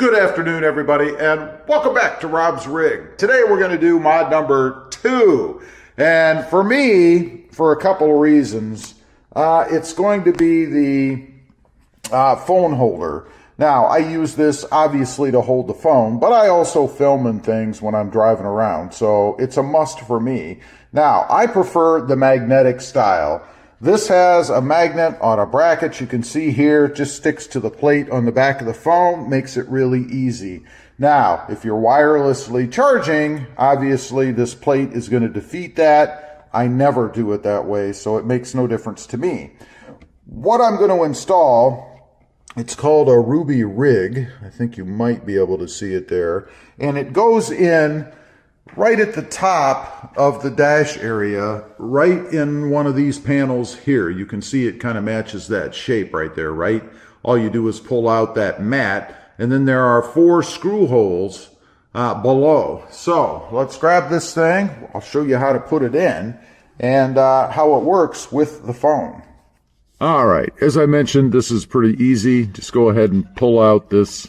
Good afternoon, everybody, and welcome back to Rob's Rig. Today we're going to do mod number 2. And for me, for a couple of reasons, it's going to be the phone holder. Now, I use this obviously to hold the phone, but I also film in things when I'm driving around, so it's a must for me. Now, I prefer the magnetic style. This has a magnet on a bracket. You can see here, it just sticks to the plate on the back of the phone, makes it really easy. Now, if you're wirelessly charging, obviously this plate is going to defeat that. I never do it that way, so it makes no difference to me. What I'm going to install, it's called a Ruby rig. I think you might be able to see it there. And it goes in right at the top of the dash area, right in one of these panels here. You can see it kind of matches that shape right there, right? All you do is pull out that mat, and then there are 4 screw holes below. So let's grab this thing. I'll show you how to put it in and how it works with the phone. All right, as I mentioned, this is pretty easy. Just go ahead and pull out this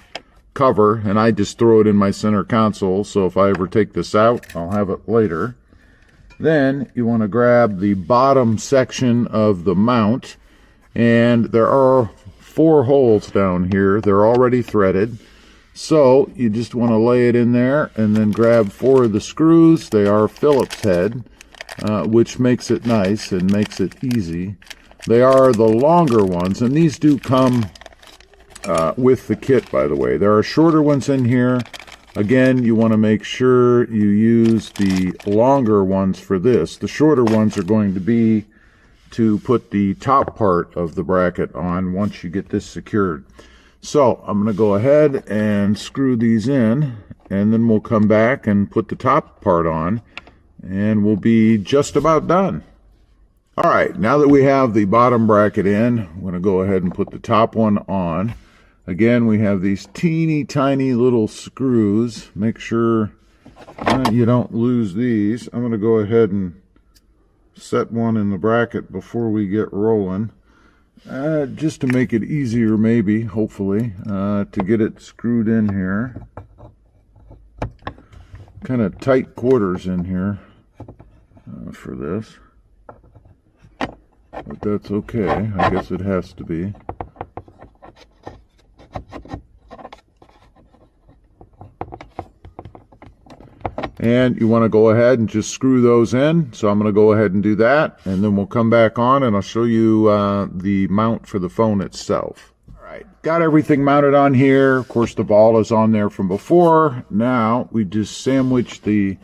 cover, and I just throw it in my center console, so if I ever take this out, I'll have it later. Then you want to grab the bottom section of the mount, and there are 4 holes down here. They're already threaded, so you just want to lay it in there and then grab 4 of the screws. They are Phillips head, which makes it nice and makes it easy. They are the longer ones, and these do come with the kit, by the way. There are shorter ones in here. Again, you want to make sure you use the longer ones for this. The shorter ones are going to be to put the top part of the bracket on once you get this secured. So I'm going to go ahead and screw these in, and then we'll come back and put the top part on, and we'll be just about done. All right, now that we have the bottom bracket in, I'm going to go ahead and put the top one on. Again, we have these teeny tiny little screws. Make sure you don't lose these. I'm going to go ahead and set one in the bracket before we get rolling, just to make it easier, maybe, hopefully, to get it screwed in here. Kind of tight quarters in here for this, but that's okay. I guess it has to be. And you want to go ahead and just screw those in. So I'm going to go ahead and do that, and then we'll come back on and I'll show you the mount for the phone itself. All right, got everything mounted on here. Of course, the ball is on there from before. Now we just sandwich the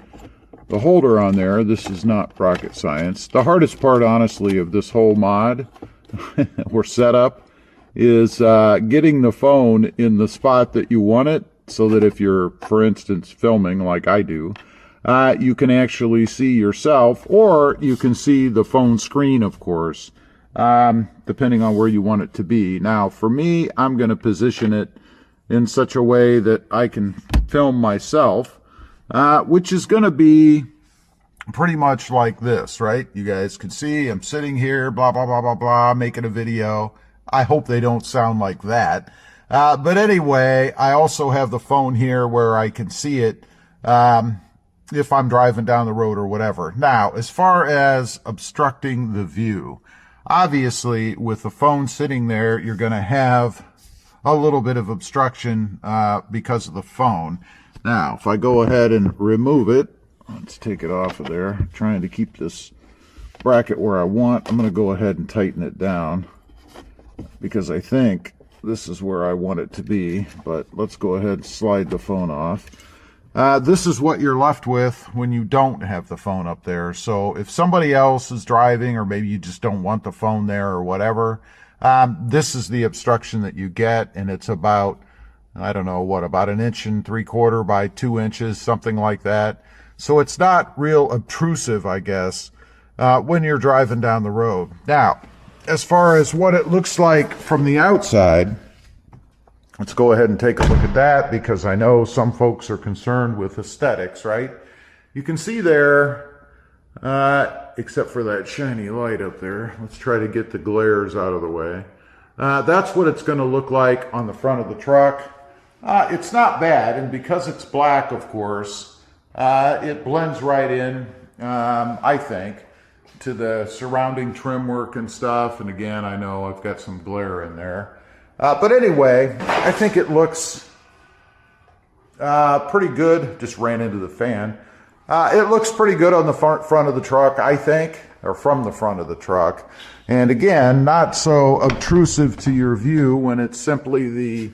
holder on there. This is not rocket science. The hardest part, honestly, of this whole mod or setup is getting the phone in the spot that you want it, so that if you're, for instance, filming like I do, you can actually see yourself, or you can see the phone screen, of course, depending on where you want it to be. Now, for me, I'm going to position it in such a way that I can film myself, which is going to be pretty much like this, right? You guys can see I'm sitting here, blah, blah, blah, blah, blah, making a video. I hope they don't sound like that. But anyway, I also have the phone here where I can see it if I'm driving down the road or whatever. Now, as far as obstructing the view, obviously with the phone sitting there, you're going to have a little bit of obstruction because of the phone. Now, if I go ahead and remove it, let's take it off of there. I'm trying to keep this bracket where I want. I'm going to go ahead and tighten it down, because I think this is where I want it to be, but let's go ahead and slide the phone off. This is what you're left with when you don't have the phone up there. So if somebody else is driving, or maybe you just don't want the phone there or whatever, this is the obstruction that you get, and it's about, I don't know, what, about 1 3/4 inches by 2 inches, something like that. So it's not real obtrusive, I guess, when you're driving down the road. Now, as far as what it looks like from the outside, let's go ahead and take a look at that, because I know some folks are concerned with aesthetics, right? You can see there, except for that shiny light up there. Let's try to get the glares out of the way. That's what it's going to look like on the front of the truck. It's not bad, and because it's black, of course, it blends right in, I think, to the surrounding trim work and stuff. And again, I know I've got some glare in there. But anyway, I think it looks pretty good. Just ran into the fan. It looks pretty good on the front of the truck, I think, or from the front of the truck. And again, not so obtrusive to your view when it's simply the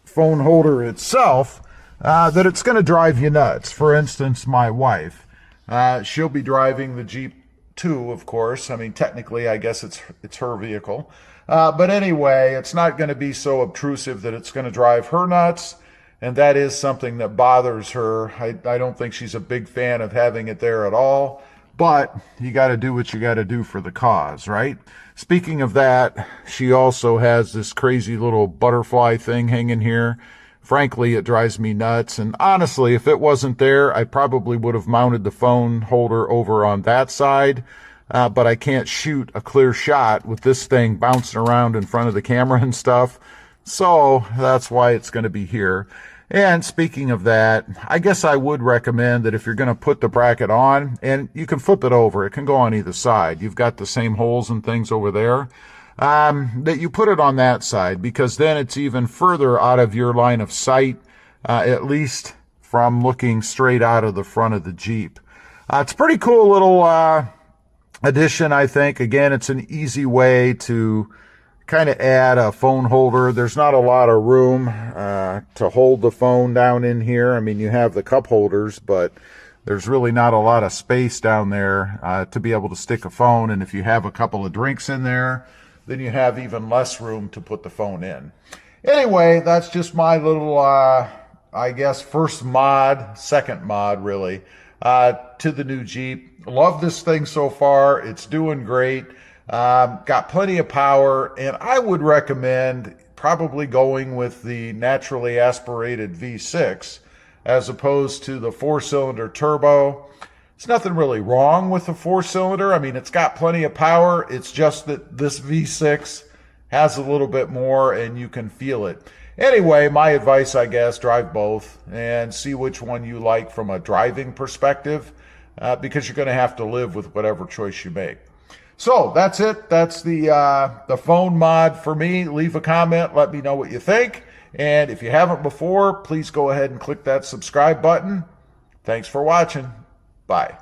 phone holder itself, that it's going to drive you nuts. For instance, my wife, she'll be driving the Jeep too, of course. I mean, technically, I guess it's her vehicle. But anyway, it's not going to be so obtrusive that it's going to drive her nuts. And that is something that bothers her. I don't think she's a big fan of having it there at all. But you got to do what you got to do for the cause, right? Speaking of that, she also has this crazy little butterfly thing hanging here. Frankly, it drives me nuts. And honestly, if it wasn't there, I probably would have mounted the phone holder over on that side. But I can't shoot a clear shot with this thing bouncing around in front of the camera and stuff. So that's why it's going to be here. And speaking of that, I guess I would recommend that if you're going to put the bracket on, and you can flip it over, it can go on either side. You've got the same holes and things over there, that you put it on that side, because then it's even further out of your line of sight, at least from looking straight out of the front of the Jeep. It's a pretty cool little addition, I think. Again, it's an easy way to kind of add a phone holder. There's not a lot of room to hold the phone down in here. I mean, you have the cup holders, but there's really not a lot of space down there to be able to stick a phone. And if you have a couple of drinks in there, then you have even less room to put the phone in. Anyway, that's just my little, I guess, first mod, second mod, really, to the new Jeep. Love this thing so far. It's doing great. Got plenty of power, and I would recommend probably going with the naturally aspirated V6 as opposed to the 4-cylinder turbo. There's nothing really wrong with the 4-cylinder. I mean, it's got plenty of power. It's just that this V6 has a little bit more, and you can feel it. Anyway, my advice, I guess, drive both and see which one you like from a driving perspective, because you're going to have to live with whatever choice you make. So that's it. That's the phone mod for me. Leave a comment. Let me know what you think. And if you haven't before, please go ahead and click that subscribe button. Thanks for watching. Bye.